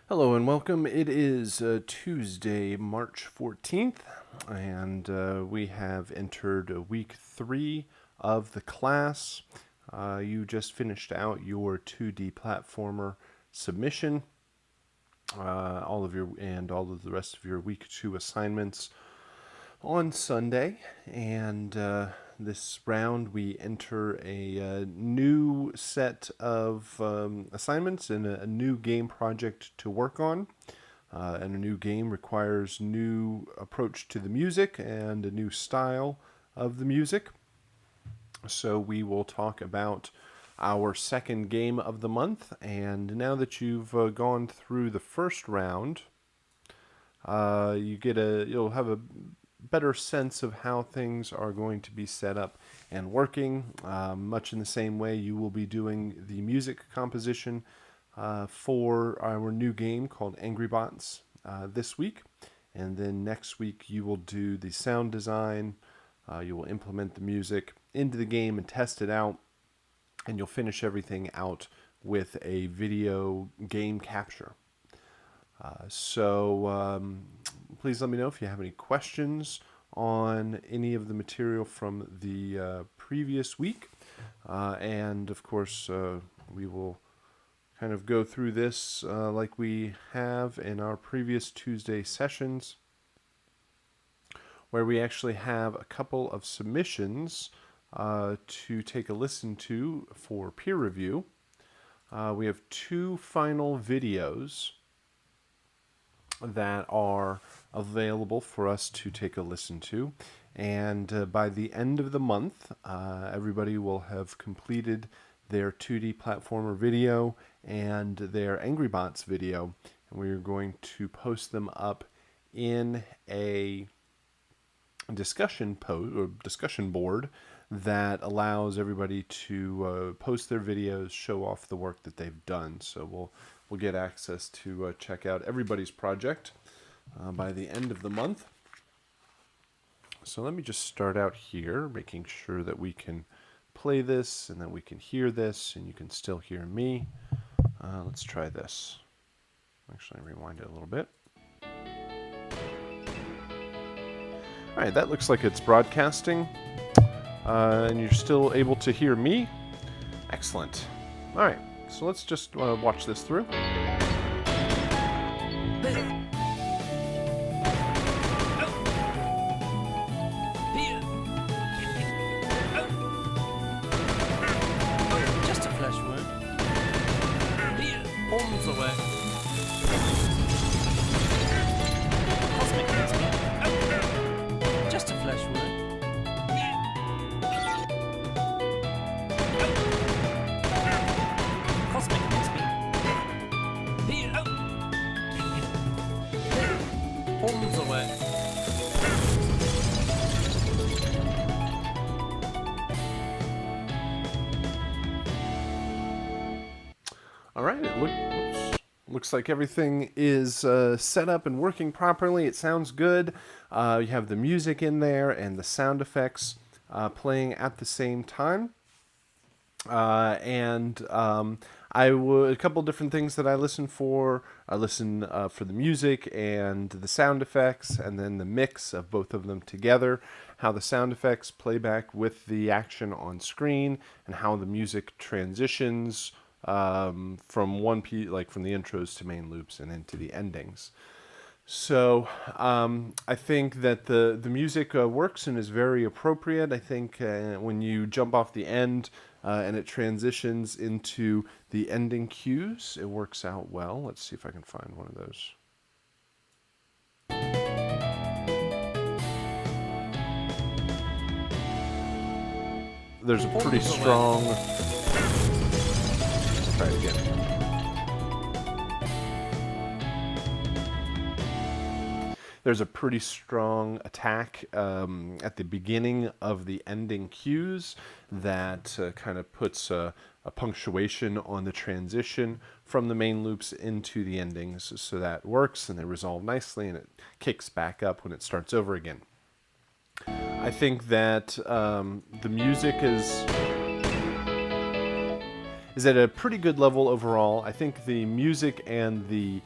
Hello and welcome. It is Tuesday, March 14th, and we have entered week 3 of the class. You just finished out your 2D platformer submission. All of the rest of your week 2 assignments on Sunday, and this round we enter a new set of assignments and a new game project to work on. And a new game requires new approach to the music and a new style of the music. So we will talk about our second game of the month. And now that you've gone through the first round, you'll have a better sense of how things are going to be set up and working. Much in the same way, you will be doing the music composition for our new game called Angry Bots this week. And then next week, you will do the sound design. You will implement the music into the game and test it out. And you'll finish everything out with a video game capture. Please let me know if you have any questions on any of the material from the previous week. And of course, we will kind of go through this like we have in our previous Tuesday sessions, where we actually have a couple of submissions to take a listen to for peer review. We have 2 final videos that are available for us to take a listen to, and by the end of the month everybody will have completed their 2D platformer video and their Angry Bots video, and we're going to post them up in a discussion board that allows everybody to post their videos, show off the work that they've done. So we'll get access to check out everybody's project by the end of the month. So let me just start out here, making sure that we can play this and that we can hear this and you can still hear me. Let's try this. Actually, rewind it a little bit. All right, that looks like it's broadcasting. And you're still able to hear me. Excellent. All right, so let's just watch this through. Just a flesh wound. Arms away. Cosmic mincemeat. Just a flesh wound. Cosmic mincemeat. Arms away. All right, looks like everything is set up and working properly. It sounds good. You have the music in there and the sound effects playing at the same time. A couple different things that I listen for. I listen for the music and the sound effects, and then the mix of both of them together. How the sound effects play back with the action on screen, and how the music transitions from from the intros to main loops and into the endings. So I think that the music works and is very appropriate. I think when you jump off the end and it transitions into the ending cues, it works out well. Let's see if I can find one of those. There's a pretty strong... Try it again. There's a pretty strong attack at the beginning of the ending cues that kind of puts a punctuation on the transition from the main loops into the endings. So that works and they resolve nicely, and it kicks back up when it starts over again. I think that the music is at a pretty good level overall. I think the music and the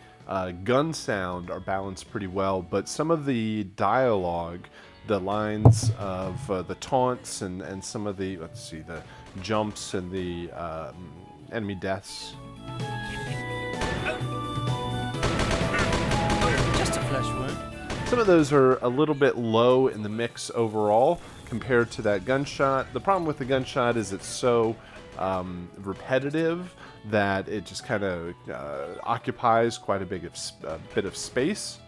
gun sound are balanced pretty well, but some of the dialogue, the lines of the taunts and some of the, let's see, the jumps and the enemy deaths. Just a flesh wound. Some of those are a little bit low in the mix overall compared to that gunshot. The problem with the gunshot is it's so repetitive that it just kind of occupies quite a bit of space.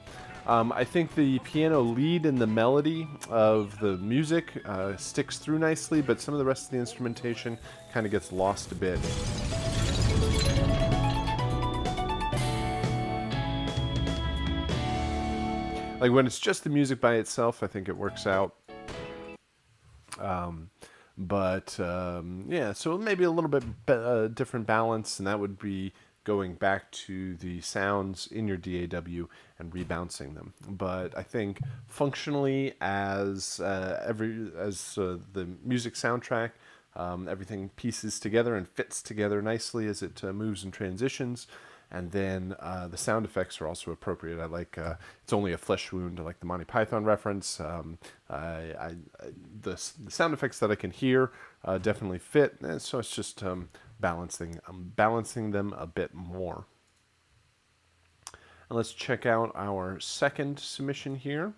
I think the piano lead and the melody of the music sticks through nicely, but some of the rest of the instrumentation kind of gets lost a bit. Like when it's just the music by itself, I think it works out. Yeah, so maybe a little bit different balance, and that would be going back to the sounds in your DAW and rebouncing them. But I think functionally, as the music soundtrack, everything pieces together and fits together nicely as it moves and transitions. And then the sound effects are also appropriate. I like it's only a flesh wound. I like the Monty Python reference. The sound effects that I can hear definitely fit. And so it's just balancing them a bit more. And let's check out our second submission here.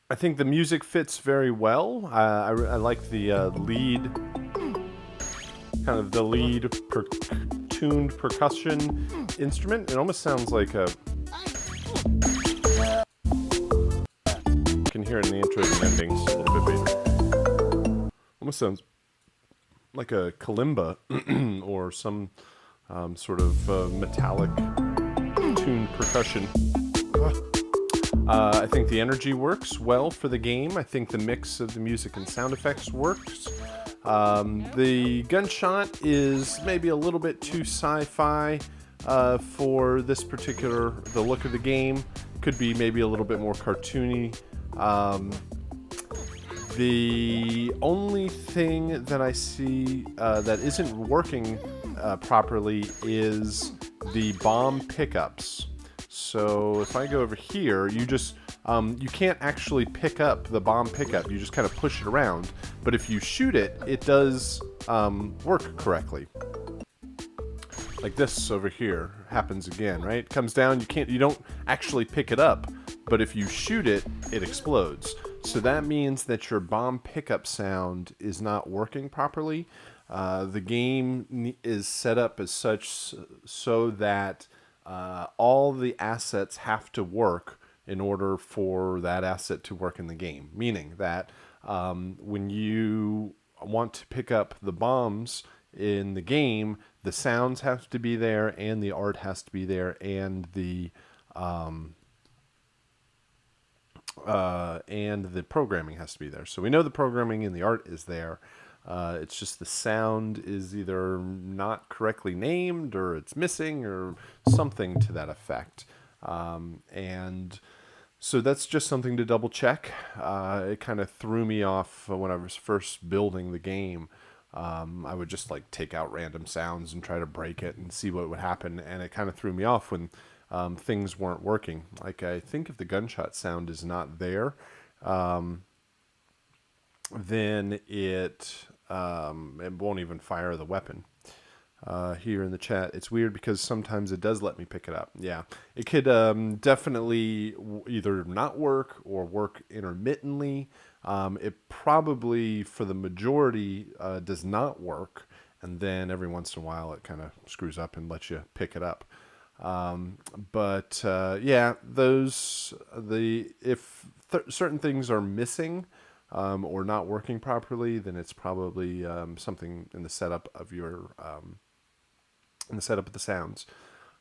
I think the music fits very well. I like the lead, kind of the lead tuned percussion instrument. It almost sounds like a... You can hear it in the intros and endings a little bit later. Almost sounds like a kalimba or some sort of metallic tuned percussion. I think the energy works well for the game. I think the mix of the music and sound effects works. The gunshot is maybe a little bit too sci-fi for this particular, the look of the game. Could be maybe a little bit more cartoony. The only thing that I see that isn't working properly is the bomb pickups. So if I go over here, you just, you can't actually pick up the bomb pickup. You just kind of push it around. But if you shoot it, it does work correctly. Like this over here happens again, right? It comes down, you don't actually pick it up. But if you shoot it, it explodes. So that means that your bomb pickup sound is not working properly. The game is set up as such so that all the assets have to work in order for that asset to work in the game. Meaning that when you want to pick up the bombs in the game, the sounds have to be there, and the art has to be there, and the programming has to be there. So we know the programming and the art is there. It's just the sound is either not correctly named or it's missing or something to that effect. And so that's just something to double check. It kind of threw me off when I was first building the game. I would just like take out random sounds and try to break it and see what would happen. And it kind of threw me off when things weren't working. Like I think if the gunshot sound is not there, then it won't even fire the weapon. Here in the chat, it's weird because sometimes it does let me pick it up. Yeah, it could definitely either not work or work intermittently. It probably, for the majority, does not work, and then every once in a while it kind of screws up and lets you pick it up. But yeah, if certain things are missing or not working properly, then it's probably something in the setup of the sounds.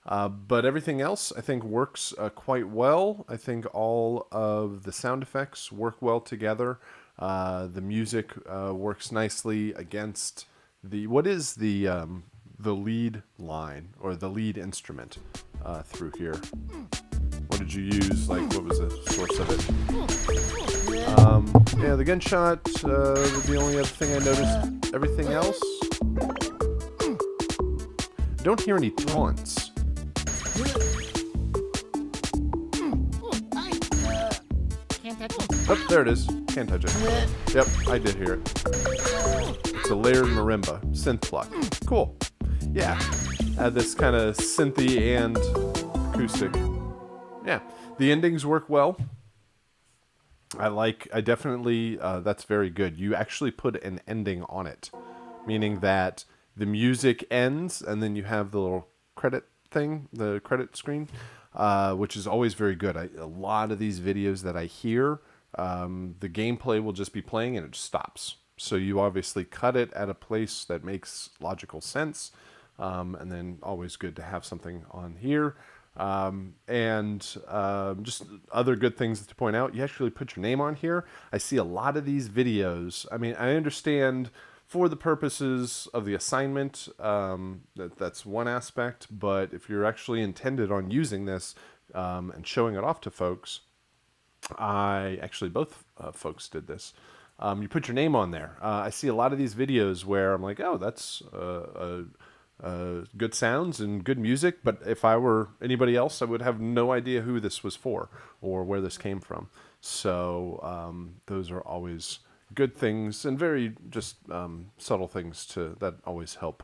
But everything else, I think, works quite well. I think all of the sound effects work well together. The music works nicely against what is the lead line or the lead instrument through here. What did you use? Like, what was the source of it? Yeah, the gunshot, the only other thing I noticed. Everything else, I don't hear any taunts. Can't touch it. Oh, there it is. Can't touch it. Yep, I did hear it. It's a layered marimba. Synth pluck. Cool. Yeah. Add this kind of synthy and acoustic. Yeah. The endings work well. I definitely, that's very good. You actually put an ending on it, meaning that the music ends and then you have the little credit thing, the credit screen, which is always very good. A lot of these videos that I hear, the gameplay will just be playing and it just stops. So you obviously cut it at a place that makes logical sense, and then always good to have something on here. Just other good things to point out. You actually put your name on here. I see a lot of these videos. I mean, I understand for the purposes of the assignment, that's one aspect, but if you're actually intended on using this and showing it off to folks, both folks did this. You put your name on there. I see a lot of these videos where I'm like, oh, that's good sounds and good music, but if I were anybody else, I would have no idea who this was for or where this came from. So those are always good things and very just subtle things that always help.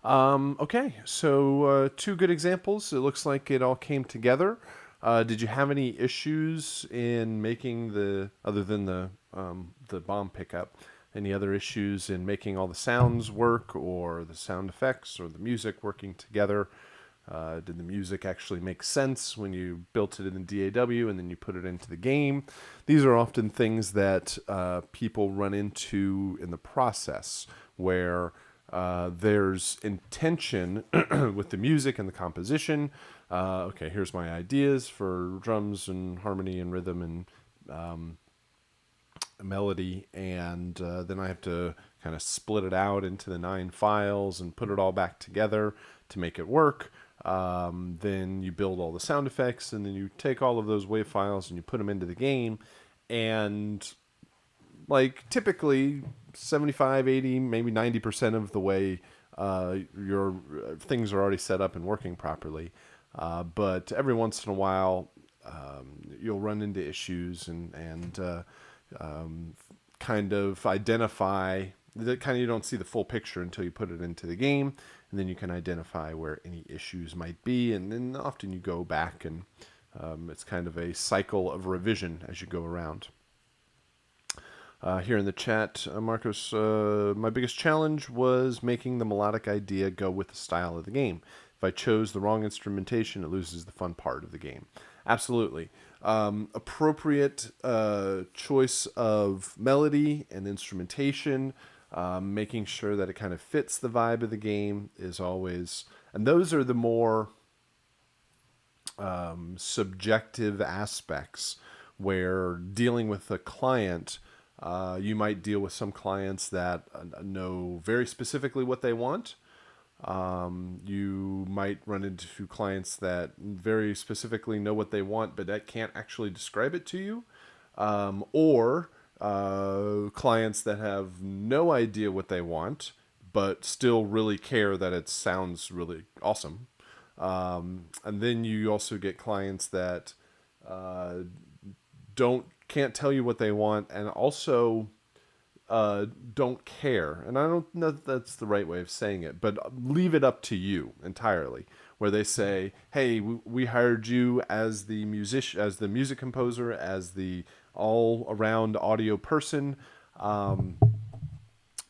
Okay, so two good examples. It looks like it all came together. Did you have any issues in making other than the bomb pickup? Any other issues in making all the sounds work or the sound effects or the music working together? Did the music actually make sense when you built it in the DAW and then you put it into the game? These are often things that people run into in the process where there's intention with the music and the composition. Okay, here's my ideas for drums and harmony and rhythm and melody, and then I have to kind of split it out into the 9 files and put it all back together to make it work. Then you build all the sound effects, and then you take all of those WAV files and you put them into the game, and like typically 75, 80, maybe 90% of the way your things are already set up and working properly. But every once in a while, you'll run into issues and kind of identify that kind of you don't see the full picture until you put it into the game, and then you can identify where any issues might be, and then often you go back and it's kind of a cycle of revision as you go around. Here in the chat, Marcos, my biggest challenge was making the melodic idea go with the style of the game. If I chose the wrong instrumentation, it loses the fun part of the game. Absolutely. Appropriate choice of melody and instrumentation, making sure that it kind of fits the vibe of the game is always, and those are the more subjective aspects where dealing with a client, You might deal with some clients that know very specifically what they want. You might run into clients that very specifically know what they want, but that can't actually describe it to you. Or clients that have no idea what they want, but still really care that it sounds really awesome. And then you also get clients that can't tell you what they want, and also don't care. And I don't know if that's the right way of saying it, but leave it up to you entirely. Where they say, "Hey, we hired you as the music composer, as the all-around audio person.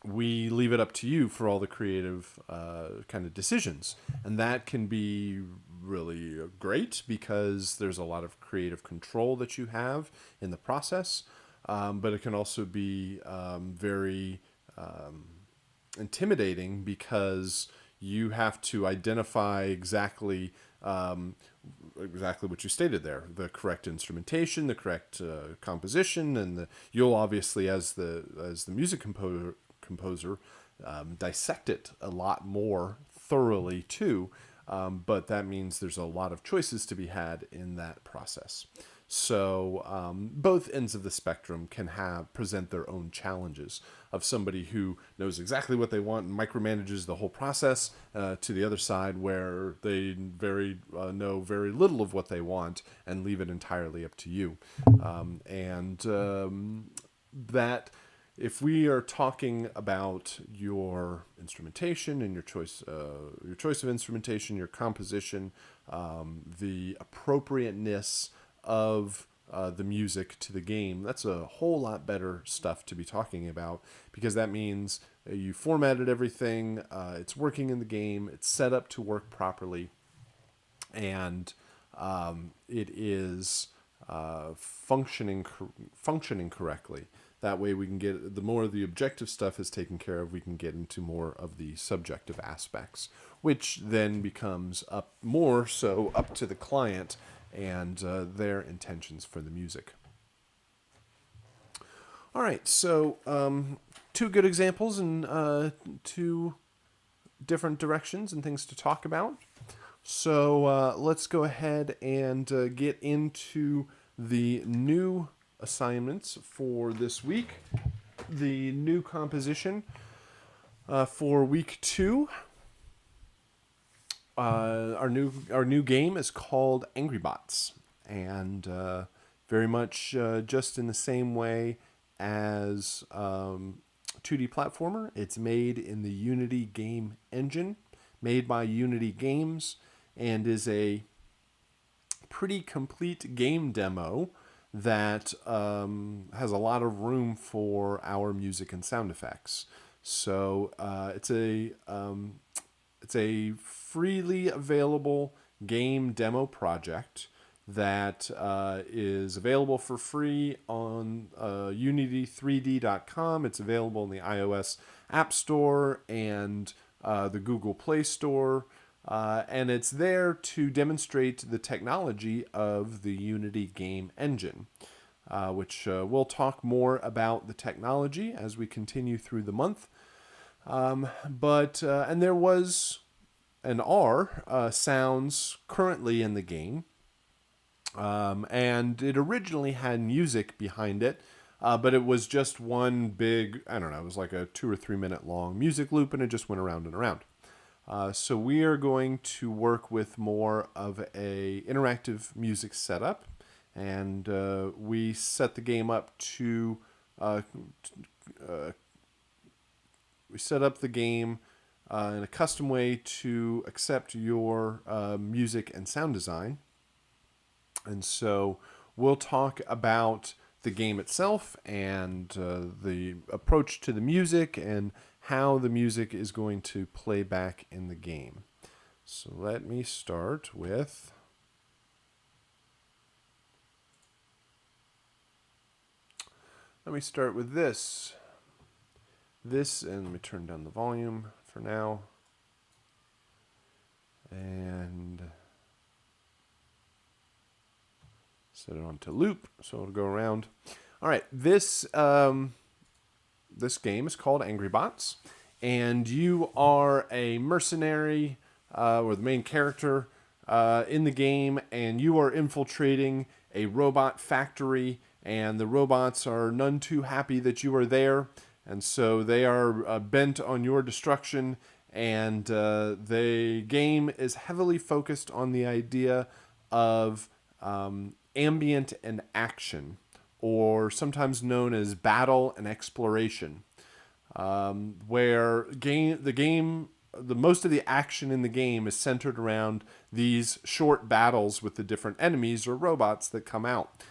We leave it up to you for all the creative kind of decisions." And that can be really great because there's a lot of creative control that you have in the process. But it can also be very intimidating because you have to identify exactly what you stated there: the correct instrumentation, the correct composition, and you'll obviously, as the music composer, dissect it a lot more thoroughly too. But that means there's a lot of choices to be had in that process. So both ends of the spectrum can present their own challenges, of somebody who knows exactly what they want and micromanages the whole process, to the other side where they know very little of what they want and leave it entirely up to you. That if we are talking about your instrumentation and your choice of instrumentation, your composition, the appropriateness of the music to the game, that's a whole lot better stuff to be talking about, because that means you formatted everything, it's working in the game, it's set up to work properly, and it is functioning correctly. That way we can get, the more the objective stuff is taken care of, we can get into more of the subjective aspects, which then becomes more so up to the client and their intentions for the music. All right, so two good examples and two different directions and things to talk about. So let's go ahead and get into the new assignments for this week. The new composition for week 2. Our new game is called Angry Bots, and very much just in the same way as 2D platformer. It's made in the Unity game engine, made by Unity Games, and is a pretty complete game demo that has a lot of room for our music and sound effects. So it's a freely available game demo project that is available for free on unity3d.com. It's available in the iOS App Store and the Google Play Store. And it's there to demonstrate the technology of the Unity game engine, which we'll talk more about the technology as we continue through the month. And there was and are sounds currently in the game. And it originally had music behind it, but it was just one big, I don't know, it was like a 2 or 3 minute long music loop, and it just went around and around. So we are going to work with more of a interactive music setup, and we set the game up to we set up the game in a custom way to accept your music and sound design. And so we'll talk about the game itself and the approach to the music and how the music is going to play back in the game. So let me start with this. And let me turn down the volume for now. And set it on to loop so it'll go around. All right, this This game is called Angry Bots, and you are a mercenary or the main character in the game, and you are infiltrating a robot factory, and the robots are none too happy that you are there, and so they are bent on your destruction. And the game is heavily focused on the idea of ambient and action, or sometimes known as battle and exploration, where the most of the action in the game is centered around these short battles with the different enemies or robots that come out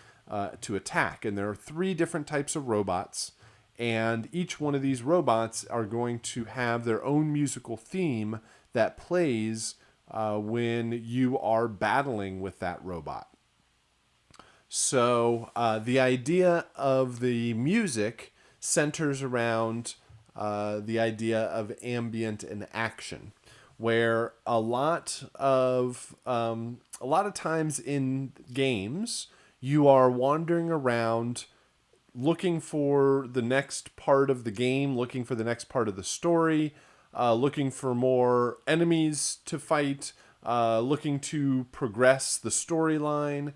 to attack. And there are 3 different types of robots, and each one of these robots are going to have their own musical theme that plays when you are battling with that robot. So the idea of the music centers around the idea of ambient and action, where a lot of times in games you are wandering around looking for the next part of the game, looking for the next part of the story, looking for more enemies to fight, looking to progress the storyline,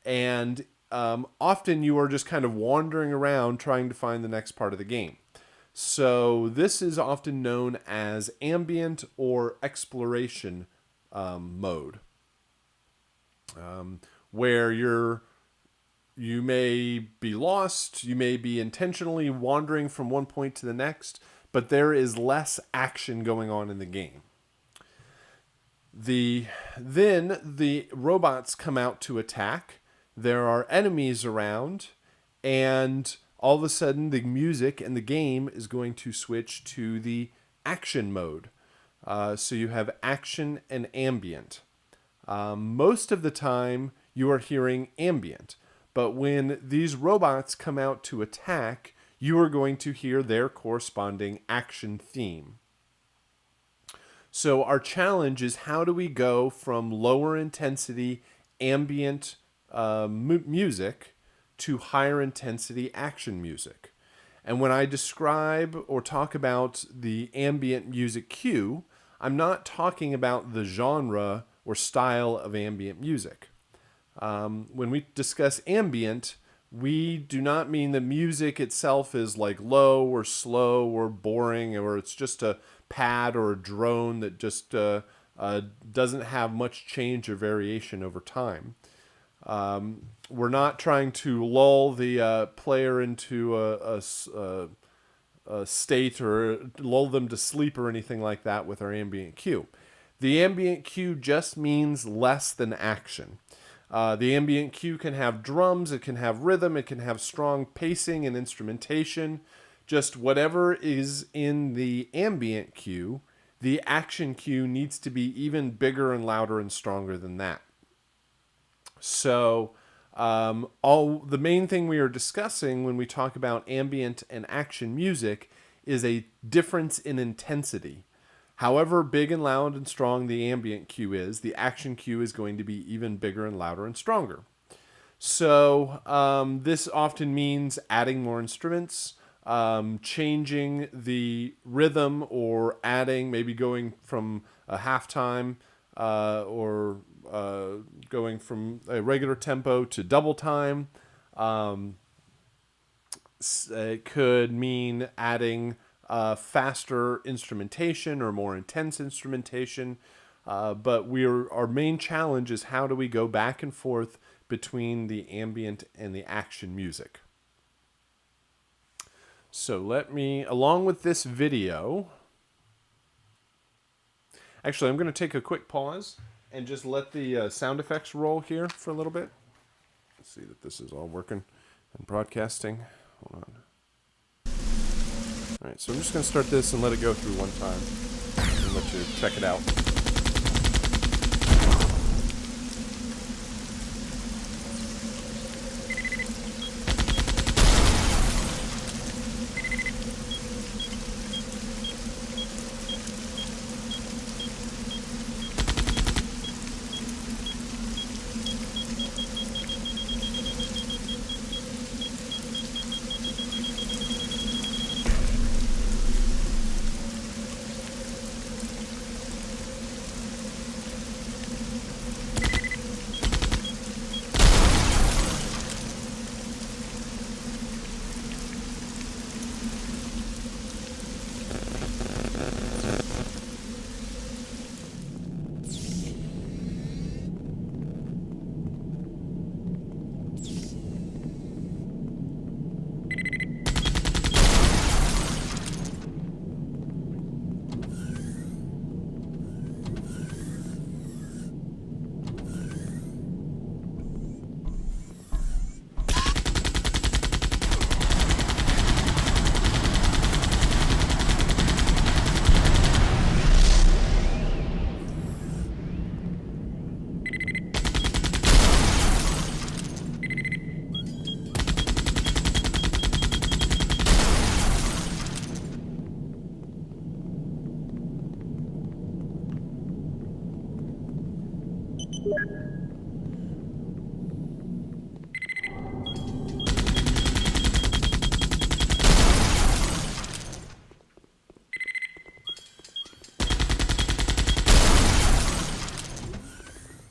and often you are just kind of wandering around trying to find the next part of the game. So this is often known as ambient or exploration mode, where you may be lost, you may be intentionally wandering from one point to the next, but there is less action going on in the game. Then the robots come out to attack. There are enemies around, and all of a sudden the music and the game is going to switch to the action mode. So you have action and ambient. Most of the time you are hearing ambient, but when these robots come out to attack, you are going to hear their corresponding action theme. So our challenge is, how do we go from lower intensity ambient music to higher intensity action music? And when I describe or talk about the ambient music cue, I'm not talking about the genre or style of ambient music. When we discuss ambient, we do not mean the music itself is like low or slow or boring, or it's just a pad or a drone that just doesn't have much change or variation over time. We're not trying to lull the player into a state or lull them to sleep or anything like that with our ambient cue. The ambient cue just means less than action. The ambient cue can have drums, it can have rhythm, it can have strong pacing and instrumentation. Just whatever is in the ambient cue, the action cue needs to be even bigger and louder and stronger than that. So the main thing we are discussing when we talk about ambient and action music is a difference in intensity. However big and loud and strong the ambient cue is, the action cue is going to be even bigger and louder and stronger. So this often means adding more instruments, changing the rhythm, or adding, maybe going from a halftime or going from a regular tempo to double time. It could mean adding faster instrumentation or more intense instrumentation. But our main challenge is, how do we go back and forth between the ambient and the action music? So along with this video, actually I'm going to take a quick pause and just let the sound effects roll here for a little bit. Let's see that this is all working and broadcasting. Hold on. All right, so I'm just going to start this and let it go through one time and let you check it out.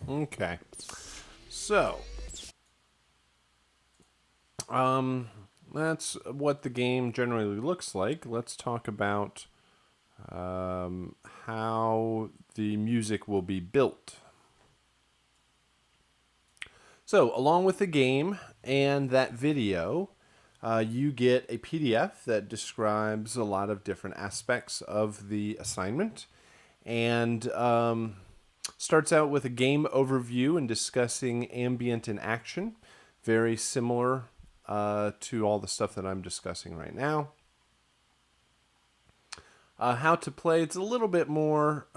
Okay. So, that's what the game generally looks like. Let's talk about how the music will be built. So, along with the game and that video, you get a PDF that describes a lot of different aspects of the assignment and starts out with a game overview and discussing ambient and action, very similar to all the stuff that I'm discussing right now. How to play, it's a little bit more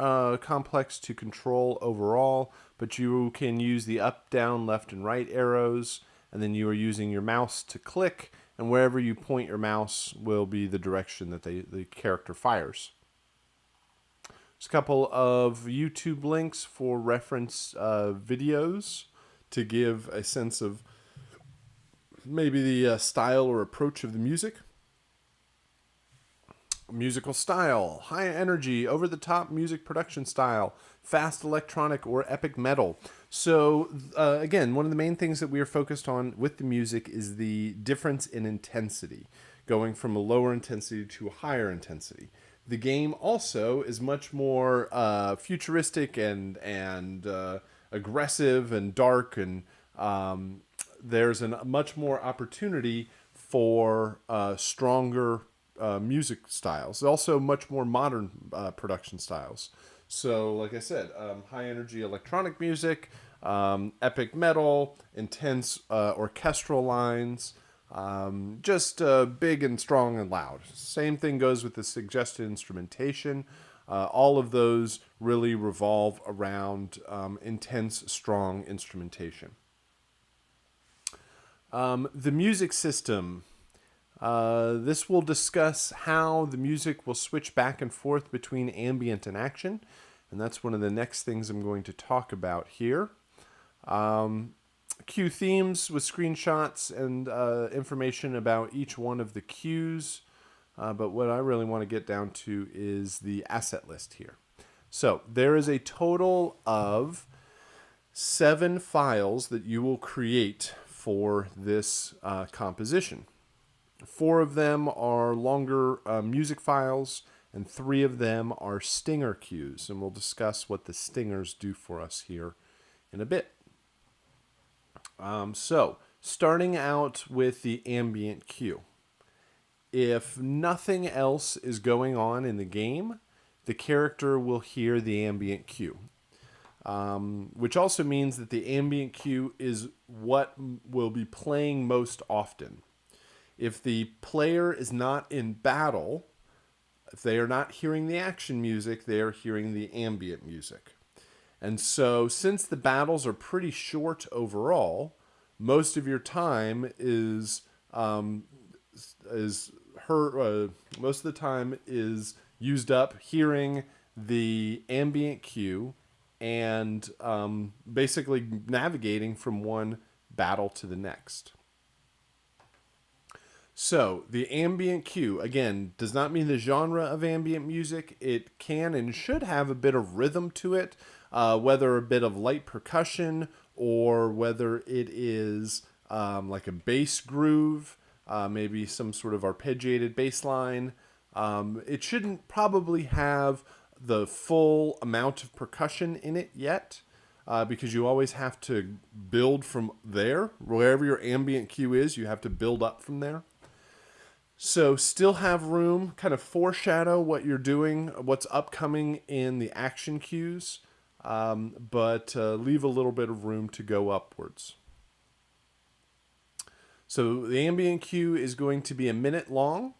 complex to control overall, but you can use the up, down, left, and right arrows, and then you are using your mouse to click, and wherever you point your mouse will be the direction that the character fires. There's a couple of YouTube links for reference videos to give a sense of maybe the style or approach of the music. Musical style, high energy, over-the-top music production style, fast electronic, or epic metal. So again, one of the main things that we are focused on with the music is the difference in intensity, going from a lower intensity to a higher intensity. The game also is much more futuristic and aggressive and dark, and there's a much more opportunity for stronger music styles. Also much more modern production styles. So like I said, high energy electronic music, epic metal, intense orchestral lines, just big and strong and loud. Same thing goes with the suggested instrumentation. All of those really revolve around intense, strong instrumentation. The music system. This will discuss how the music will switch back and forth between ambient and action, and that's one of the next things I'm going to talk about here. Cue themes with screenshots and information about each one of the cues, but what I really want to get down to is the asset list here. So there is a total of 7 files that you will create for this composition. 4 of them are longer music files, and 3 of them are stinger cues, and we'll discuss what the stingers do for us here in a bit. So, starting out with the ambient cue. If nothing else is going on in the game, the character will hear the ambient cue, which also means that the ambient cue is what will be playing most often. If the player is not in battle, if they are not hearing the action music, they are hearing the ambient music. And so, since the battles are pretty short overall, most of your time is used up hearing the ambient cue and basically navigating from one battle to the next. So, the ambient cue, again, does not mean the genre of ambient music. It can and should have a bit of rhythm to it, whether a bit of light percussion or whether it is like a bass groove, maybe some sort of arpeggiated bass line. It shouldn't probably have the full amount of percussion in it yet, because you always have to build from there. Wherever your ambient cue is, you have to build up from there. So still have room, kind of foreshadow what you're doing, what's upcoming in the action cues, but leave a little bit of room to go upwards. So the ambient cue is going to be a minute long,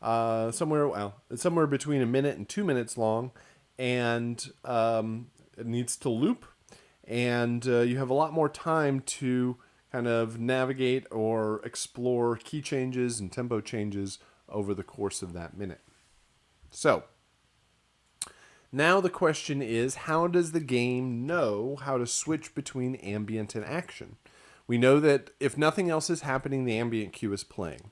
somewhere between a minute and 2 minutes long, and it needs to loop, and you have a lot more time to kind of navigate or explore key changes and tempo changes over the course of that minute. So, Now the question is, how does the game know how to switch between ambient and action? We know that if nothing else is happening, the ambient cue is playing.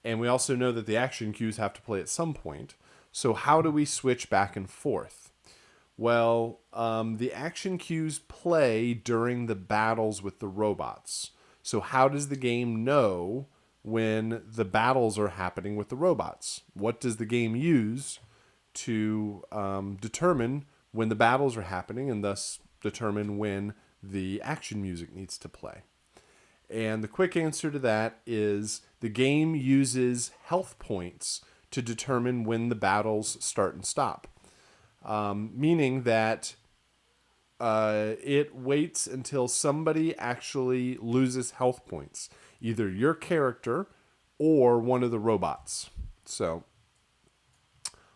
And we also know that the action cues have to play at some point. So how do we switch back and forth? Well, the action cues play during the battles with the robots. So how does the game know when the battles are happening with the robots? What does the game use to determine when the battles are happening and thus determine when the action music needs to play? And the quick answer to that is the game uses health points to determine when the battles start and stop. Meaning that it waits until somebody actually loses health points, either your character or one of the robots. So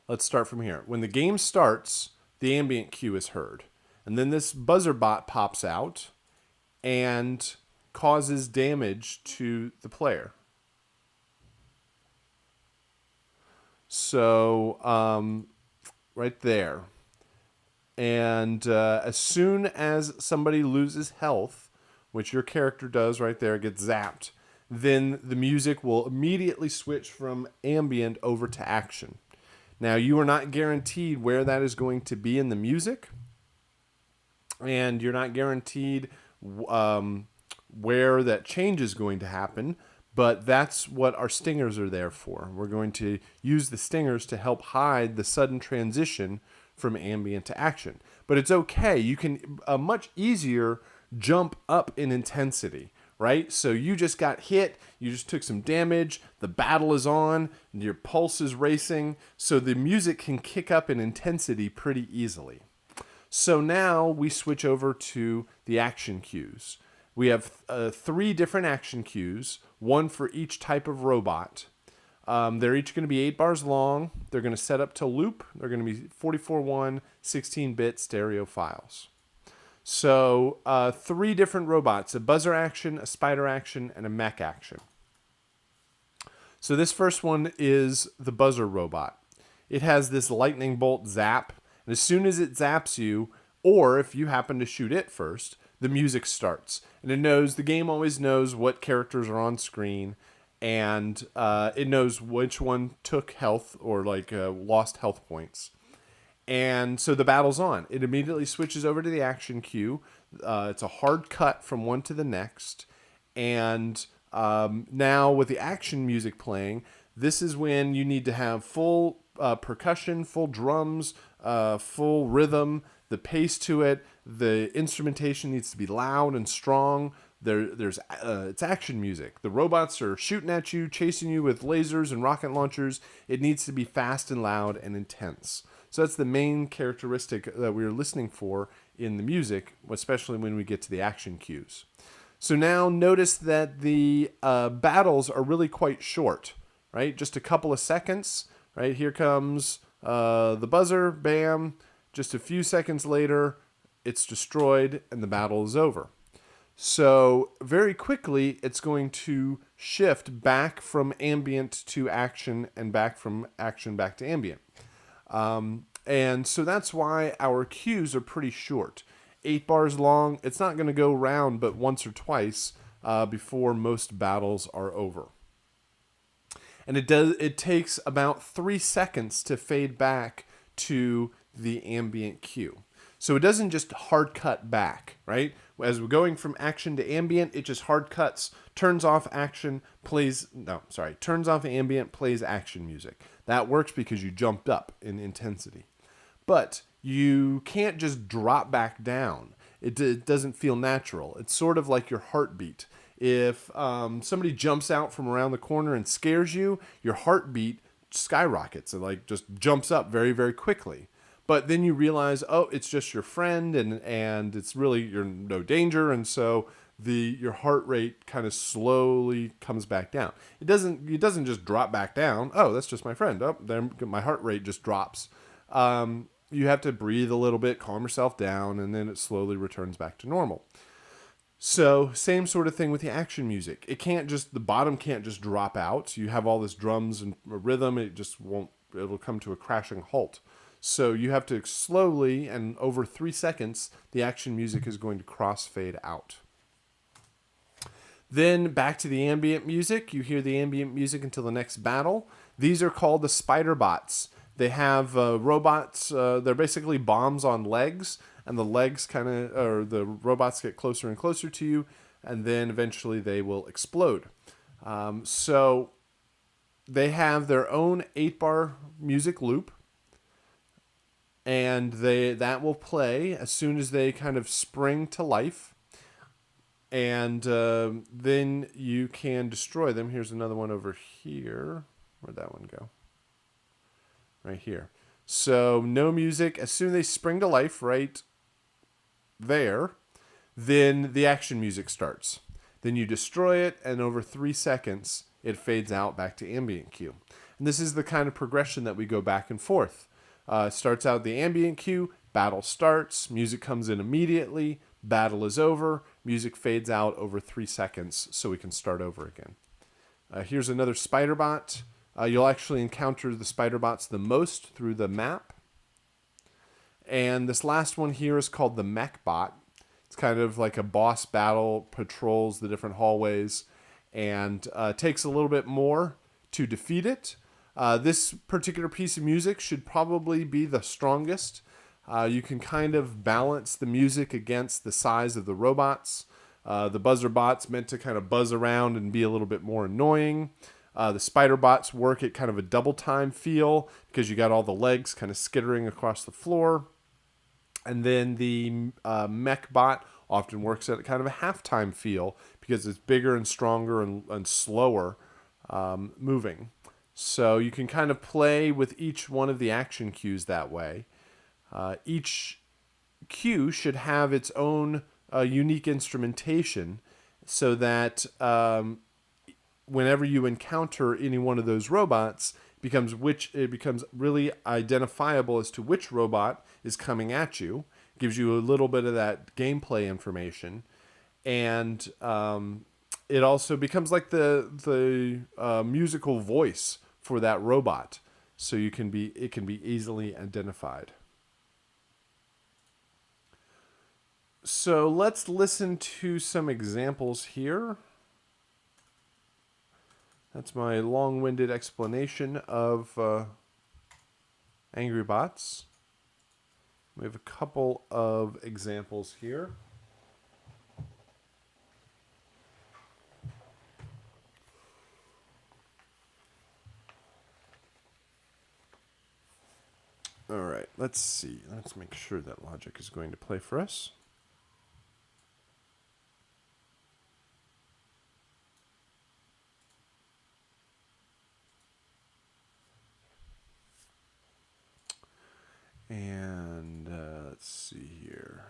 let's start from here. When the game starts, the ambient cue is heard. And then this buzzer bot pops out and causes damage to the player. So, right there. And as soon as somebody loses health, which your character does right there, gets zapped, then the music will immediately switch from ambient over to action. Now, you are not guaranteed where that is going to be in the music, and you're not guaranteed where that change is going to happen, but that's what our stingers are there for. We're going to use the stingers to help hide the sudden transition from ambient to action. But it's okay. You can much easier jump up in intensity, right? So you just got hit, you just took some damage, the battle is on, your pulse is racing, so the music can kick up in intensity pretty easily. So now we switch over to the action cues. We have 3 different action cues, one for each type of robot. They're each going to be 8 bars long. They're going to set up to loop. They're going to be 44.1, 16-bit stereo files. So 3 different robots, a buzzer action, a spider action, and a mech action. So this first one is the buzzer robot. It has this lightning bolt zap, and as soon as it zaps you, or if you happen to shoot it first, the music starts. And the game always knows what characters are on screen, and it knows which one took health or lost health points. And so the battle's on. It immediately switches over to the action cue. It's a hard cut from one to the next. And now with the action music playing, this is when you need to have full percussion, full drums, full rhythm, the pace to it. The instrumentation needs to be loud and strong. It's action music. The robots are shooting at you, chasing you with lasers and rocket launchers. It needs to be fast and loud and intense. So that's the main characteristic that we're listening for in the music, especially when we get to the action cues. So now notice that the battles are really quite short, right? Just a couple of seconds, right? Here comes the buzzer, bam. Just a few seconds later, it's destroyed and the battle is over. So very quickly, it's going to shift back from ambient to action and back from action back to ambient. And so that's why our cues are pretty short. 8 bars long. It's not going to go round but once or twice before most battles are over. And it takes about 3 seconds to fade back to the ambient cue. So it doesn't just hard cut back, right? As we're going from action to ambient, it just hard cuts, turns off ambient, plays action music. That works because you jumped up in intensity. But you can't just drop back down. It doesn't feel natural. It's sort of like your heartbeat. If somebody jumps out from around the corner and scares you, your heartbeat skyrockets and just jumps up very, very quickly. But then you realize, oh, it's just your friend, and it's really you're in no danger, and so your heart rate kind of slowly comes back down. It doesn't just drop back down. Oh, that's just my friend. Oh, then my heart rate just drops. You have to breathe a little bit, calm yourself down, and then it slowly returns back to normal. So same sort of thing with the action music. The bottom can't just drop out. You have all this drums and rhythm. It just won't. It'll come to a crashing halt. So you have to slowly, and over 3 seconds, the action music is going to crossfade out. Then back to the ambient music. You hear the ambient music until the next battle. These are called the spider bots. They have robots. They're basically bombs on legs, and the legs or the robots get closer and closer to you, and then eventually they will explode. So they have their own 8-bar music loop, and that will play as soon as they kind of spring to life, and then you can destroy them. Here's another one over here. Where'd that one go? Right here. So no music. As soon as they spring to life, right there, then the action music starts. Then you destroy it, and over 3 seconds, it fades out back to ambient cue. And this is the kind of progression that we go back and forth. Starts out the ambient cue, battle starts, music comes in immediately, battle is over, music fades out over 3 seconds, so we can start over again. Here's another spider bot. You'll actually encounter the spider bots the most through the map. And this last one here is called the mech bot. It's kind of like a boss battle, patrols the different hallways, and takes a little bit more to defeat it. This particular piece of music should probably be the strongest. You can kind of balance the music against the size of the robots. The buzzer bots meant to kind of buzz around and be a little bit more annoying. The spider bots work at kind of a double time feel because you got all the legs kind of skittering across the floor. And then the mech bot often works at kind of a halftime feel because it's bigger and stronger and slower moving. So you can kind of play with each one of the action cues that way. Each cue should have its own unique instrumentation so that whenever you encounter any one of those robots, it becomes really identifiable as to which robot is coming at you. It gives you a little bit of that gameplay information, and it also becomes like the musical voice for that robot, so it can be easily identified. So let's listen to some examples here. That's my long-winded explanation of Angry Bots. We have a couple of examples here. All right, let's see. Let's make sure that logic is going to play for us. And let's see here.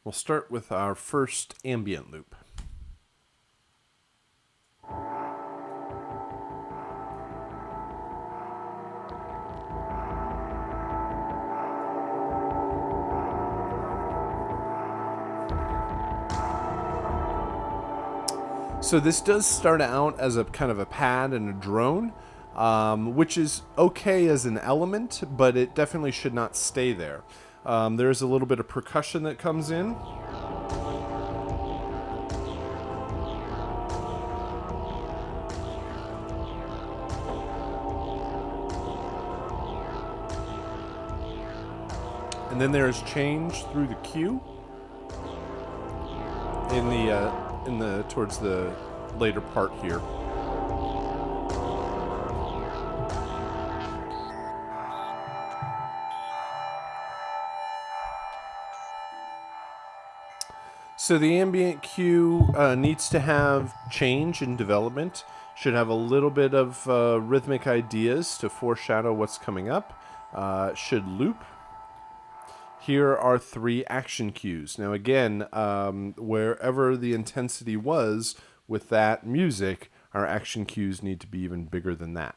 We'll start with our first ambient loop. So this does start out as a kind of a pad and a drone, which is okay as an element, but it definitely should not stay there. There's a little bit of percussion that comes in. And then there is change through the cue towards the later part here. So the ambient cue needs to have change in development, should have a little bit of rhythmic ideas to foreshadow what's coming up, should loop. Here are 3 action cues. Now again, wherever the intensity was with that music, our action cues need to be even bigger than that.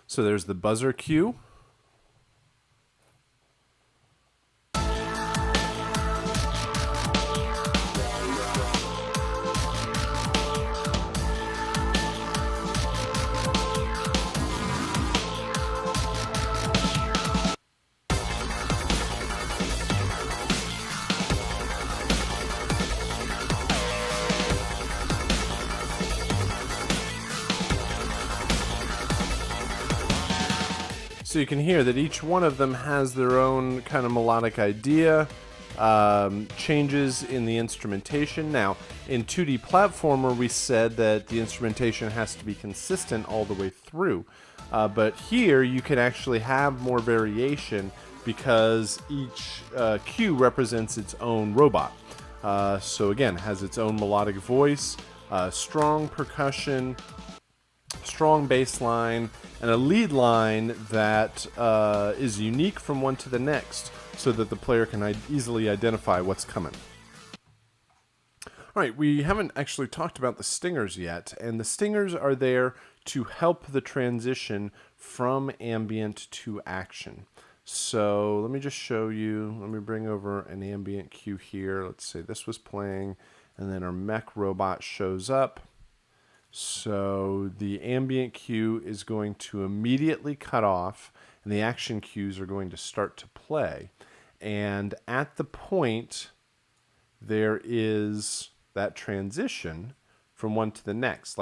So there's the buzzer cue. So you can hear that each one of them has their own kind of melodic idea, changes in the instrumentation. Now, in 2D platformer, we said that the instrumentation has to be consistent all the way through. But here, you can actually have more variation because each cue represents its own robot. So again, has its own melodic voice, strong percussion, strong bass line, and a lead line that is unique from one to the next so that the player can easily identify what's coming. All right, we haven't actually talked about the stingers yet, and the stingers are there to help the transition from ambient to action. So let me just show you. Let me bring over an ambient cue here. Let's say this was playing, and then our mech robot shows up. So the ambient cue is going to immediately cut off, and the action cues are going to start to play. And at the point, there is that transition from one to the next.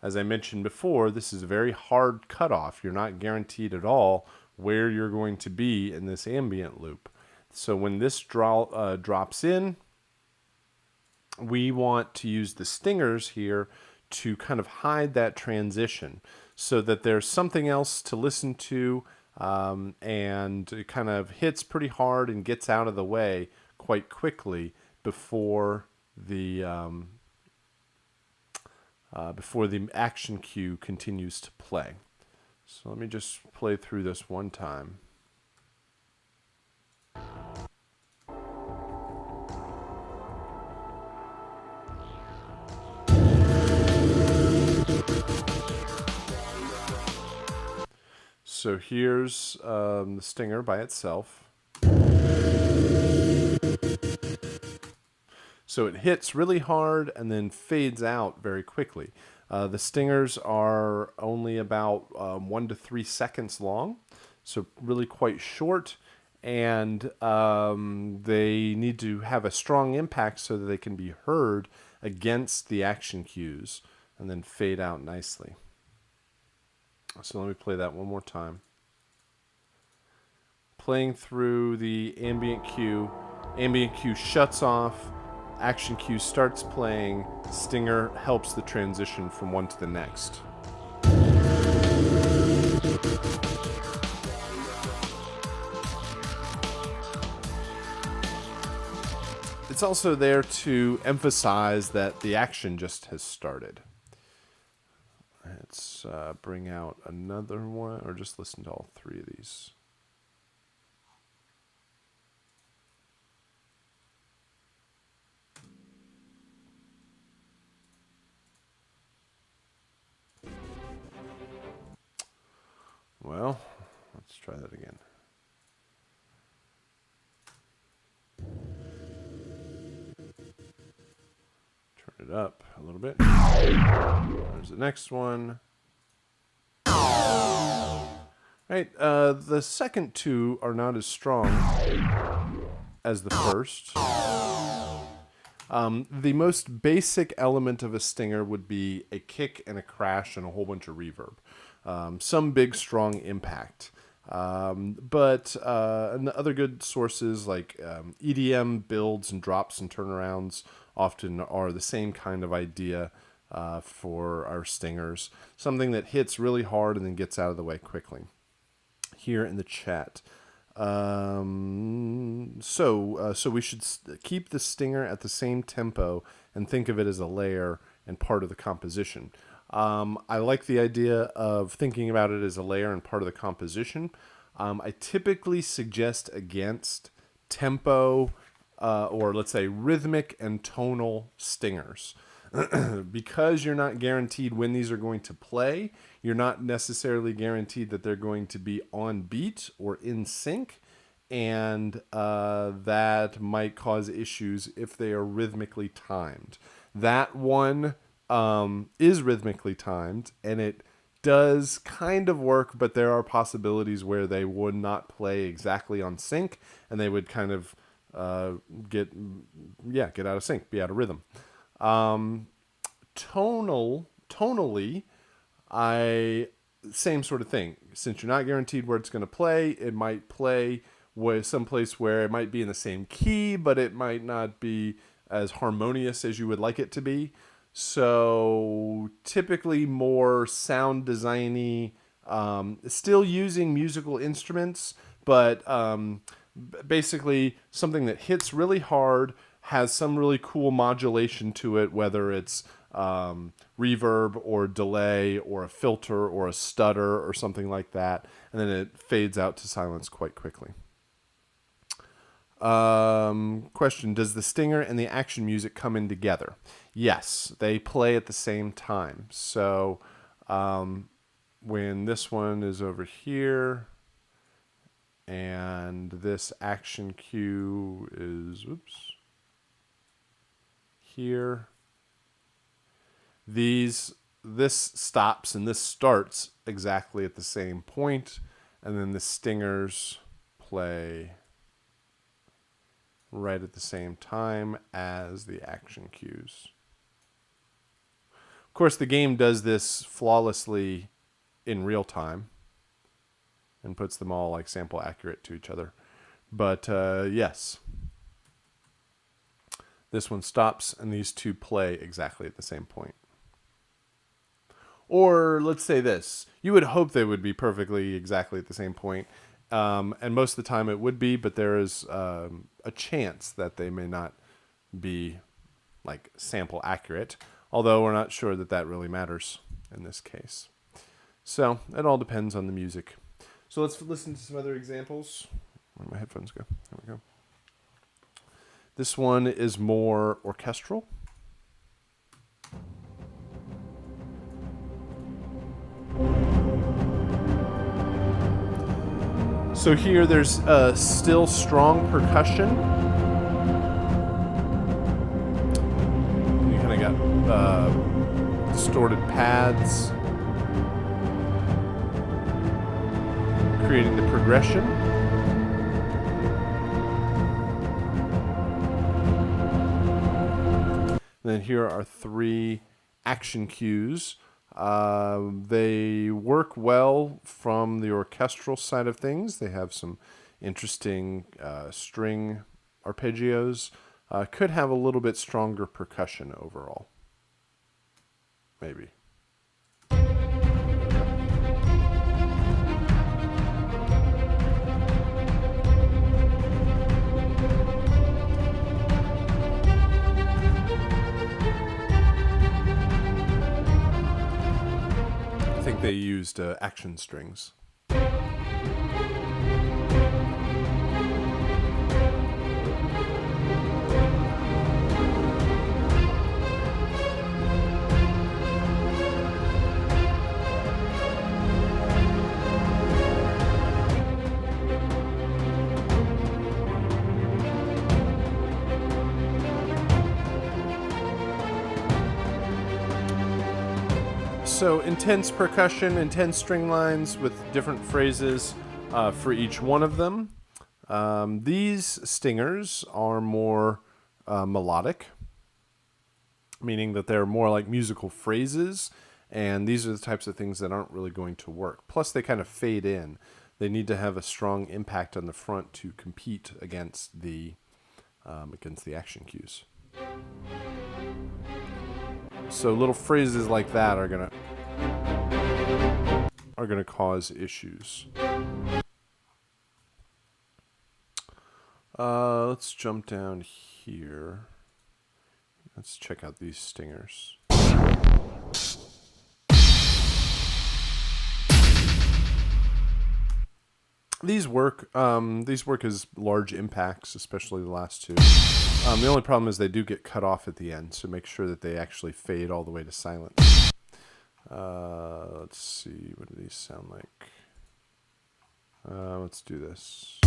As I mentioned before, this is a very hard cutoff. You're not guaranteed at all where you're going to be in this ambient loop. So when this drops in, we want to use the stingers here to kind of hide that transition so that there's something else to listen to, and it kind of hits pretty hard and gets out of the way quite quickly before the action cue continues to play. So let me just play through this one time. So here's the stinger by itself. So it hits really hard and then fades out very quickly. The stingers are only about 1 to 3 seconds long, so really quite short, and they need to have a strong impact so that they can be heard against the action cues and then fade out nicely. So let me play that one more time. Playing through the ambient cue shuts off, action cue starts playing, stinger helps the transition from one to the next. It's also there to emphasize that the action just has started. Let's bring out another one, or just listen to all 3 of these. Well, let's try that again. Turn it up a little bit. There's the next one. Right, the second 2 are not as strong as the first. The most basic element of a stinger would be a kick and a crash and a whole bunch of reverb. Some big, strong impact. But other good sources like EDM builds and drops and turnarounds often are the same kind of idea for our stingers. Something that hits really hard and then gets out of the way quickly. Here in the chat. So we should keep the stinger at the same tempo and think of it as a layer and part of the composition. I like the idea of thinking about it as a layer and part of the composition. I typically suggest against tempo or let's say rhythmic and tonal stingers. Because you're not guaranteed when these are going to play, you're not necessarily guaranteed that they're going to be on beat or in sync, and that might cause issues if they are rhythmically timed. That one is rhythmically timed, and it does kind of work, but there are possibilities where they would not play exactly on sync, and they would kind of get out of sync, be out of rhythm. Tonally, same sort of thing. since you're not guaranteed where it's going to play, it might play someplace where it might be in the same key, but it might not be as harmonious as you would like it to be. So typically more sound designy, still using musical instruments, but basically something that hits really hard, has some really cool modulation to it, whether it's reverb or delay or a filter or a stutter or something like that, and then it fades out to silence quite quickly. Question, does the stinger and the action music come in together? Yes, they play at the same time. So when this one is over here and this action cue is here, this stops and this starts exactly at the same point, and then the stingers play right at the same time as the action cues. Of course, the game does this flawlessly in real time and puts them all like sample accurate to each other. But yes, this one stops and these two play exactly at the same point. Or let's say this, you would hope they would be perfectly exactly at the same point. And most of the time it would be, but there is a chance that they may not be like sample accurate, although we're not sure that that really matters in this case. So it all depends on the music. So let's listen to some other examples. Where did my headphones go? There we go. This one is more orchestral. So here there's still strong percussion. You kind of got distorted pads, creating the progression. And then here are 3 action cues. They work well from the orchestral side of things. They have some interesting string arpeggios. Could have a little bit stronger percussion overall. Maybe. I think they used action strings. So intense percussion, intense string lines with different phrases for each one of them. These stingers are more melodic, meaning that they're more like musical phrases, and these are the types of things that aren't really going to work. Plus, they kind of fade in. They need to have a strong impact on the front to compete against the action cues. So little phrases like that are gonna cause issues. Let's jump down here. Let's check out these stingers. These work as large impacts, especially the last two. The only problem is they do get cut off at the end, so make sure that they actually fade all the way to silence. Let's see, what do these sound like? Let's do this.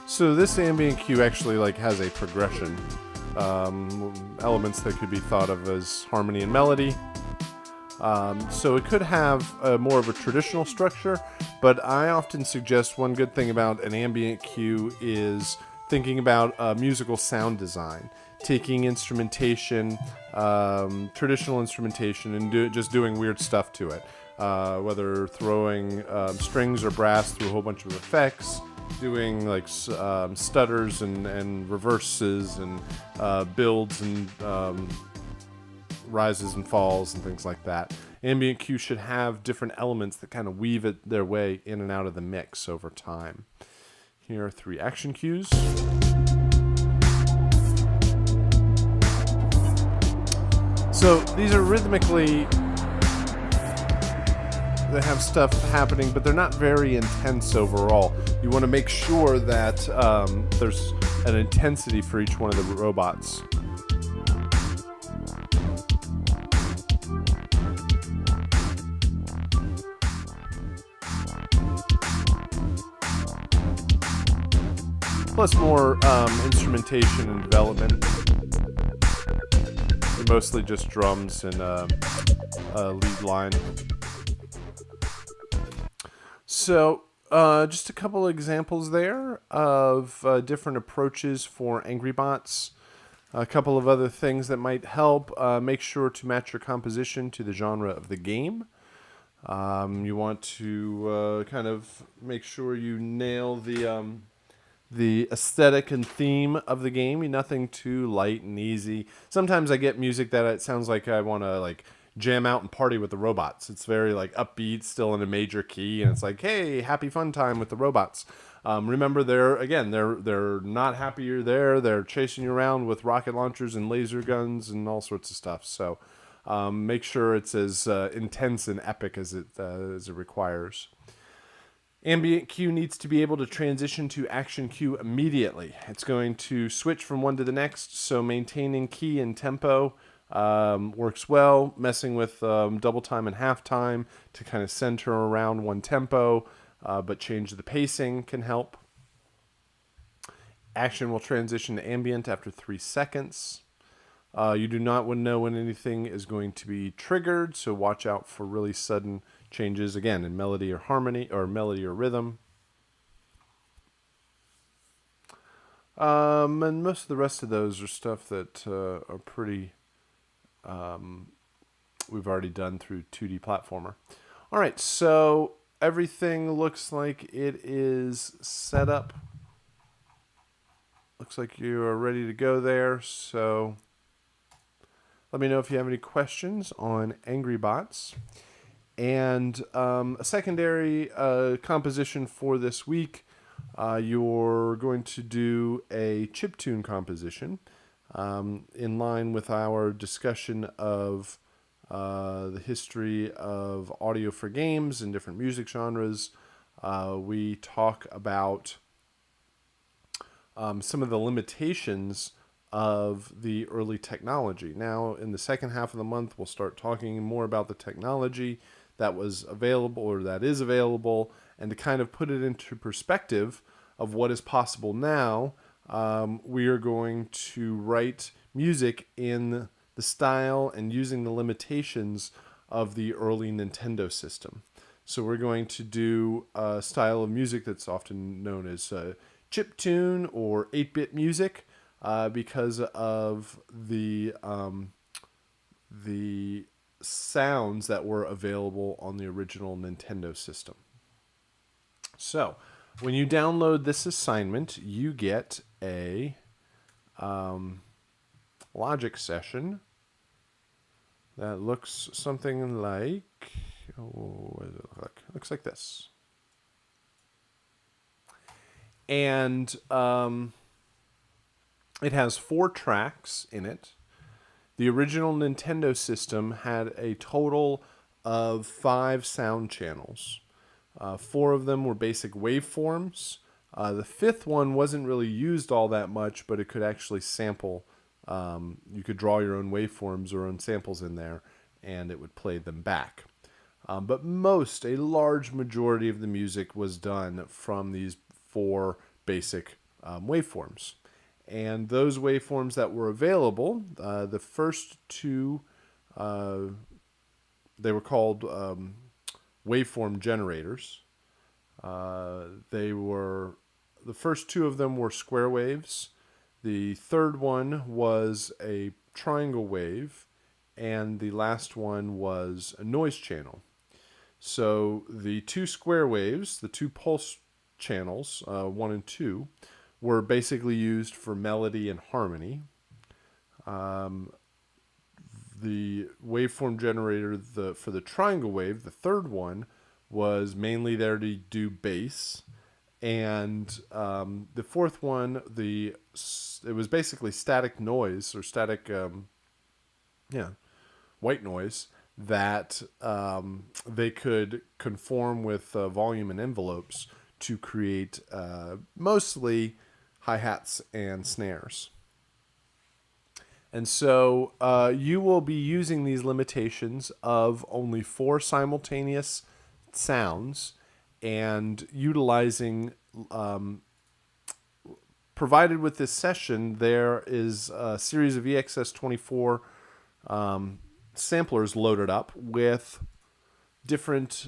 So this ambient cue actually has a progression. Elements that could be thought of as harmony and melody. So it could have more of a traditional structure, but I often suggest one good thing about an ambient cue is thinking about musical sound design. taking instrumentation, traditional instrumentation, and just doing weird stuff to it. Whether throwing strings or brass through a whole bunch of effects, doing like stutters and reverses and builds and rises and falls and things like that. Ambient cues should have different elements that kind of weave their way in and out of the mix over time. Here are 3 action cues. So these are rhythmically, they have stuff happening, but they're not very intense overall. You want to make sure that there's an intensity for each one of the robots. Plus more instrumentation and development. Mostly just drums and a lead line. So just a couple examples there of different approaches for Angry Bots. A couple of other things that might help. Make sure to match your composition to the genre of the game. You want to kind of make sure you nail the aesthetic and theme of the game. Nothing too light and easy. Sometimes I get music that it sounds like I want to like jam out and party with the robots. It's very like upbeat, still in a major key, and it's like, hey, happy fun time with the robots. Remember, they're not happy you're there. They're chasing you around with rocket launchers and laser guns and all sorts of stuff. So make sure it's as intense and epic as it requires. Ambient cue needs to be able to transition to action cue immediately. It's going to switch from one to the next, so maintaining key and tempo works well. Messing with double time and half time to kind of center around one tempo, but change the pacing can help. Action will transition to ambient after 3 seconds. You do not know when anything is going to be triggered, so watch out for really sudden changes, again, in melody or harmony, or melody or rhythm. And most of the rest of those are stuff that are pretty, we've already done through 2D platformer. All right, so everything looks like it is set up. Looks like you are ready to go there, so let me know if you have any questions on Angry Bots. And a secondary composition for this week, you're going to do a chiptune composition in line with our discussion of the history of audio for games and different music genres. We talk about some of the limitations of the early technology. Now, in the second half of the month, we'll start talking more about the technology that was available or that is available, and to kind of put it into perspective of what is possible now, we are going to write music in the style and using the limitations of the early Nintendo system. So we're going to do a style of music that's often known as chiptune or 8-bit music, because of the sounds that were available on the original Nintendo system. So when you download this assignment, you get a logic session that looks something like, what does it look like? It looks like this. And it has 4 tracks in it. The original Nintendo system had a total of 5 sound channels. 4 of them were basic waveforms. The 5th one wasn't really used all that much, but it could actually sample. You could draw your own waveforms or own samples in there, and it would play them back. But a large majority of the music was done from these 4 basic waveforms. And those waveforms that were available, the first 2, they were called waveform generators. The first 2 of them were square waves. The third one was a triangle wave, and the last one was a noise channel. So the two square waves, the two pulse channels, 1 and 2, were basically used for melody and harmony. The waveform generator for the triangle wave, the third one, was mainly there to do bass. And the fourth one, it was basically static noise or static, white noise that they could conform with volume and envelopes to create mostly hi-hats and snares. And so you will be using these limitations of only 4 simultaneous sounds and utilizing, provided with this session, there is a series of EXS24 samplers loaded up with different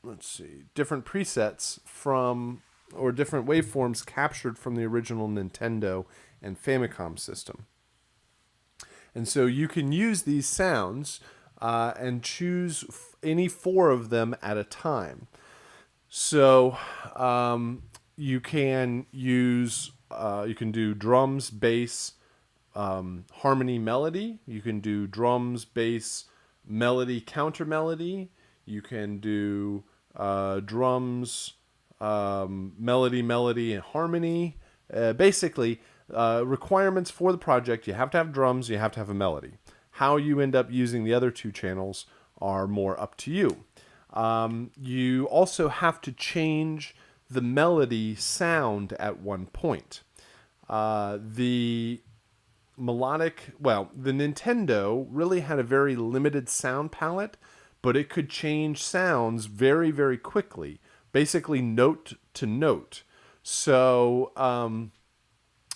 presets from, or different waveforms captured from the original Nintendo and Famicom system. And so you can use these sounds and choose any 4 of them at a time. So you can use, you can do drums, bass, harmony, melody. You can do drums, bass, melody, counter melody. You can do drums, melody, and harmony. Basically, requirements for the project: you have to have drums, you have to have a melody. How you end up using the other 2 channels are more up to you. You also have to change the melody sound at one point. The Nintendo really had a very limited sound palette, but it could change sounds very, very quickly, basically note to note. So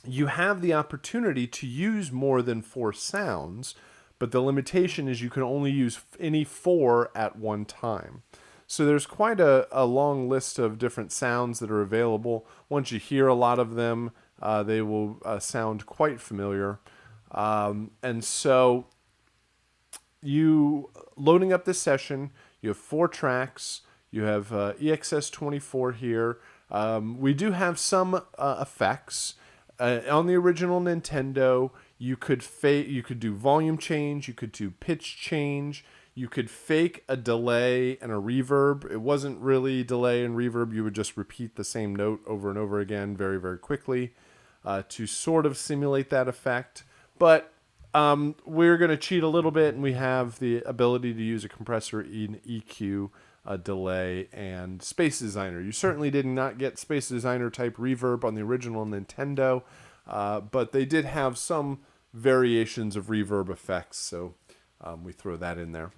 you have the opportunity to use more than 4 sounds, but the limitation is you can only use any 4 at one time. So there's quite a long list of different sounds that are available. Once you hear a lot of them, they will sound quite familiar. And so you loading up this session, you have 4 tracks. You have EXS24 here. We do have some effects. On the original Nintendo, you could do volume change, you could do pitch change, you could fake a delay and a reverb. It wasn't really delay and reverb. You would just repeat the same note over and over again very, very quickly to sort of simulate that effect. But we're going to cheat a little bit, and we have the ability to use a compressor, in EQ, a delay, and Space Designer. You certainly did not get Space Designer type reverb on the original Nintendo, but they did have some variations of reverb effects, so we throw that in there.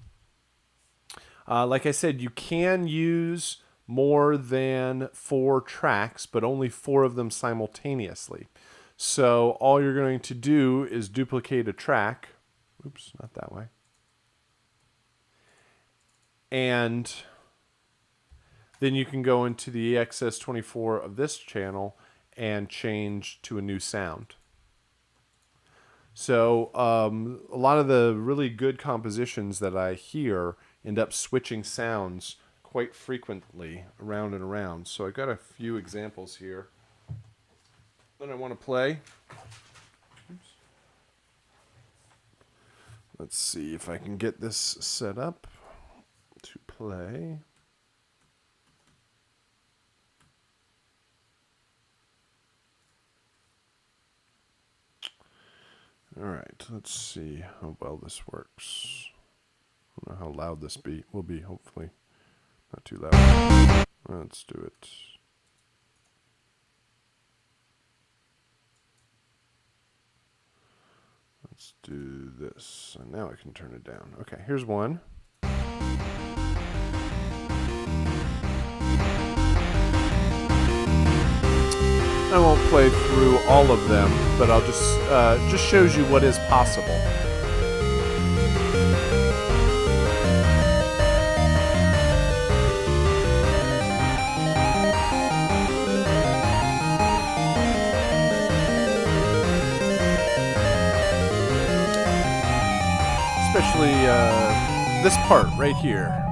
Like I said, you can use more than 4 tracks, but only 4 of them simultaneously. So all you're going to do is duplicate a track. Oops, not that way. And then you can go into the EXS24 of this channel and change to a new sound. So a lot of the really good compositions that I hear end up switching sounds quite frequently around and around. So I got a few examples here that I want to play. Oops. Let's see if I can get this set up to play. All right, let's see how well this works. I don't know how loud this will be, hopefully. Not too loud. Let's do it. Let's do this. And now I can turn it down. Okay, here's one. I won't play through all of them, but I'll just shows you what is possible. especially this part right here.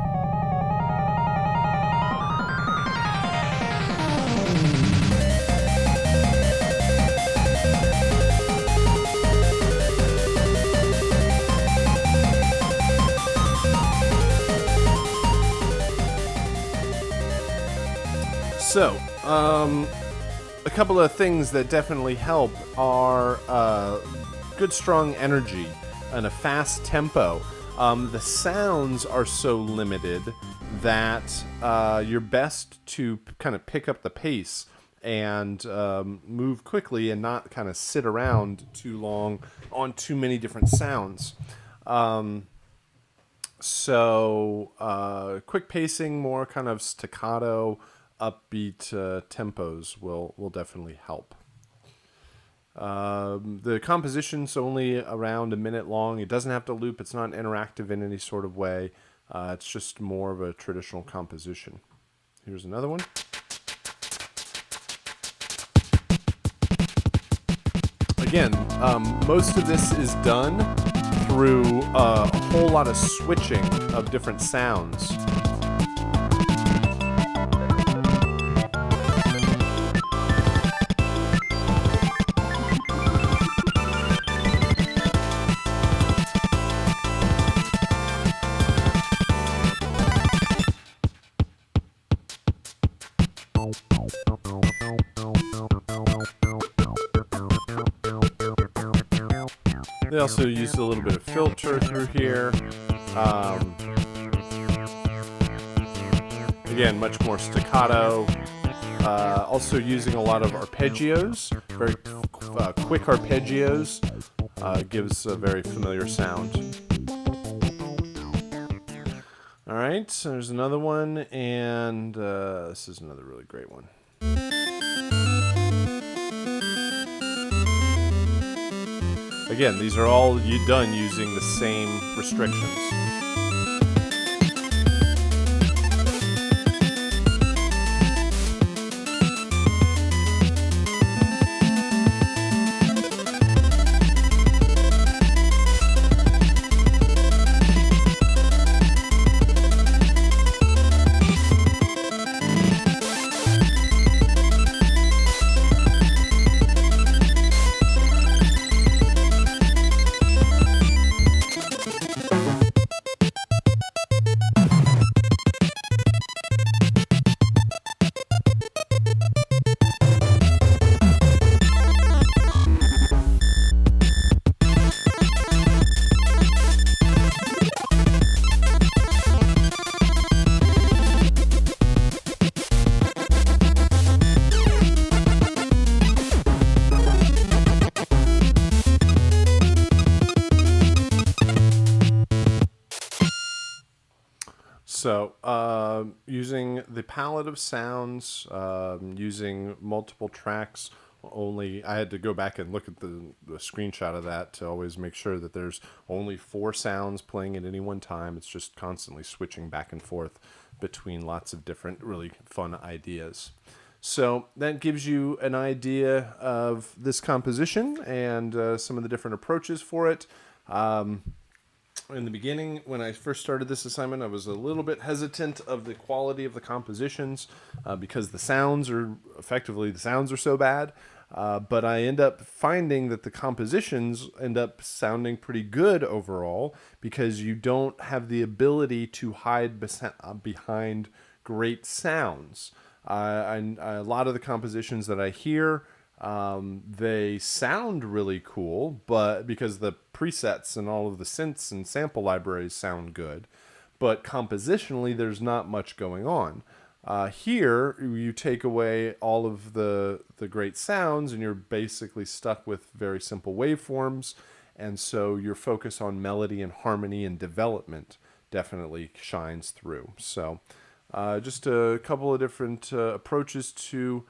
So, a couple of things that definitely help are good, strong energy and a fast tempo. The sounds are so limited that you're best to kind of pick up the pace and move quickly and not kind of sit around too long on too many different sounds. So quick pacing, more kind of staccato, upbeat tempos will definitely help. The composition's only around a minute long. It doesn't have to loop. It's not interactive in any sort of way. It's just more of a traditional composition. Here's another one. Again, most of this is done through a whole lot of switching of different sounds. They also used a little bit of filter through here. Again, much more staccato. Also using a lot of arpeggios, very quick arpeggios. Gives a very familiar sound. All right, so there's another one, and this is another really great one. Again, these are all done using the same restrictions. So, using the palette of sounds, using multiple tracks only, I had to go back and look at the screenshot of that to always make sure that there's only 4 sounds playing at any one time. It's just constantly switching back and forth between lots of different really fun ideas. So that gives you an idea of this composition and some of the different approaches for it. In the beginning, when I first started this assignment, I was a little bit hesitant of the quality of the compositions because the sounds are so bad. But I end up finding that the compositions end up sounding pretty good overall because you don't have the ability to hide behind great sounds. A lot of the compositions that I hear, they sound really cool, but because the presets and all of the synths and sample libraries sound good, but compositionally there's not much going on. Here you take away all of the great sounds and you're basically stuck with very simple waveforms, and so your focus on melody and harmony and development definitely shines through. So just a couple of different approaches to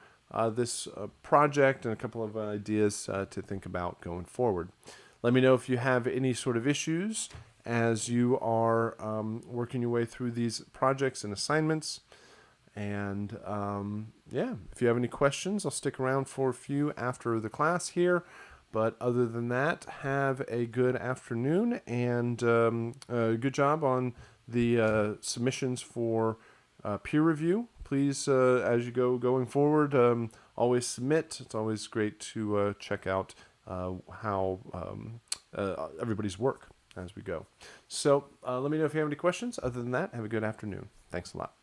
this project and a couple of ideas to think about going forward. Let me know if you have any sort of issues as you are working your way through these projects and assignments. And yeah, if you have any questions, I'll stick around for a few after the class here. But other than that, have a good afternoon, and good job on the submissions for peer review. Please, as you going forward, always submit. It's always great to check out how everybody's work as we go. So let me know if you have any questions. Other than that, have a good afternoon. Thanks a lot.